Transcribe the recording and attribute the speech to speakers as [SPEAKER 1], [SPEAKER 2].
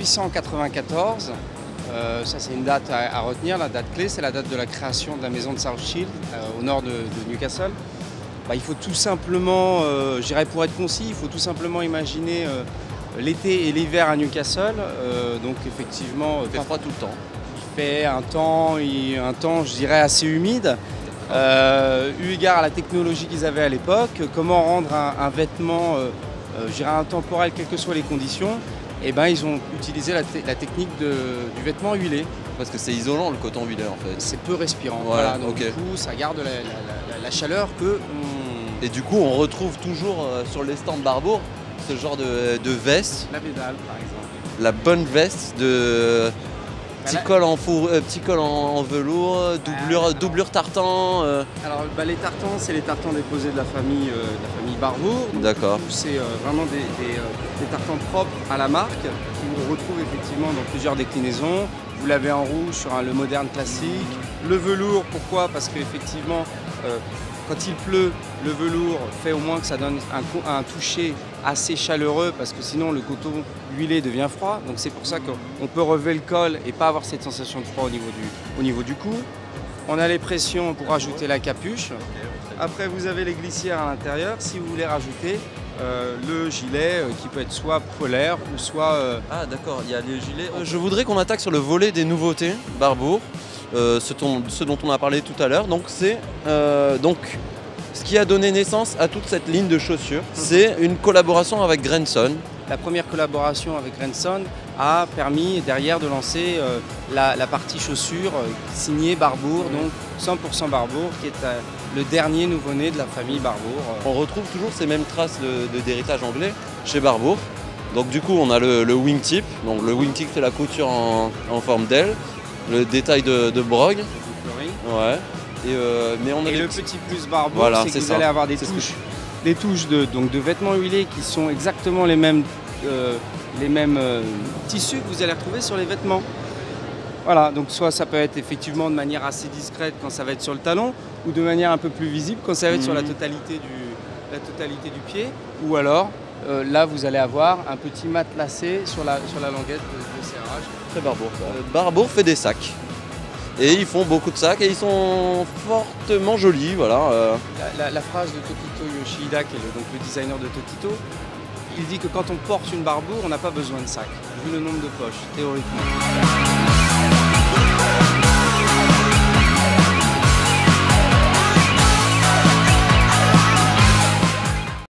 [SPEAKER 1] 1894. Ça c'est une date à retenir, la date clé, c'est la date de la création de la maison de South Shields au nord de Newcastle. Il faut tout simplement, je dirais pour être concis, il faut tout simplement imaginer l'été et l'hiver à Newcastle. Donc effectivement,
[SPEAKER 2] Il fait froid tout le temps.
[SPEAKER 1] il fait un temps, je dirais, assez humide. Eu égard à la technologie qu'ils avaient à l'époque, comment rendre un vêtement, je dirais, intemporel, quelles que soient les conditions. Et ils ont utilisé la technique du vêtement huilé.
[SPEAKER 2] Parce que c'est isolant le coton huilé en fait.
[SPEAKER 1] C'est peu respirant.
[SPEAKER 2] Ouais,
[SPEAKER 1] voilà, donc
[SPEAKER 2] okay.
[SPEAKER 1] Du coup, ça garde la chaleur que
[SPEAKER 2] Et du coup, on retrouve toujours sur les stands Barbour ce genre de veste.
[SPEAKER 1] La bédale, par exemple.
[SPEAKER 2] La bonne veste de petit col en velours, doublure tartan.
[SPEAKER 1] Alors les tartans, c'est les tartans déposés de la famille Barbour.
[SPEAKER 2] D'accord.
[SPEAKER 1] C'est vraiment des tartans propres à la marque qu'on retrouve effectivement dans plusieurs déclinaisons. Vous l'avez en rouge sur le moderne classique. Le velours, pourquoi? Parce qu'effectivement, quand il pleut, le velours fait au moins que ça donne un toucher assez chaleureux, parce que sinon le coton huilé devient froid. Donc c'est pour ça qu'on peut relever le col et pas avoir cette sensation de froid au niveau du cou. On a les pressions pour rajouter la capuche. Après vous avez les glissières à l'intérieur si vous voulez rajouter le gilet qui peut être soit polaire ou soit...
[SPEAKER 2] Ah d'accord, il y a les gilets. Je voudrais qu'on attaque sur le volet des nouveautés Barbour, ce dont on a parlé tout à l'heure. Donc c'est ce qui a donné naissance à toute cette ligne de chaussures. C'est une collaboration avec Grenson.
[SPEAKER 1] La première collaboration avec Grenson a permis derrière de lancer la partie chaussures signée Barbour, donc 100% Barbour, qui est le dernier nouveau-né de la famille Barbour.
[SPEAKER 2] On retrouve toujours ces mêmes traces d'héritage anglais chez Barbour. Donc du coup on a le wingtip. Donc le wingtip c'est la couture en forme d'aile, le détail de brogue. Ouais. Mais on a
[SPEAKER 1] le petit plus Barbour,
[SPEAKER 2] voilà,
[SPEAKER 1] c'est que vous allez avoir des touches de vêtements huilés qui sont exactement les mêmes tissus que vous allez retrouver sur les vêtements. Voilà, donc soit ça peut être effectivement de manière assez discrète quand ça va être sur le talon, ou de manière un peu plus visible quand ça va être sur la totalité du pied, ou alors là vous allez avoir un petit matelassé sur la languette de serrage.
[SPEAKER 2] Très Barbour. Barbour fait des sacs. Et ils font beaucoup de sacs et ils sont fortement jolis, voilà.
[SPEAKER 1] La phrase de Tokito Yoshida, qui est donc le designer de Tokito, il dit que quand on porte une Barbour, on n'a pas besoin de sac, vu le nombre de poches, théoriquement.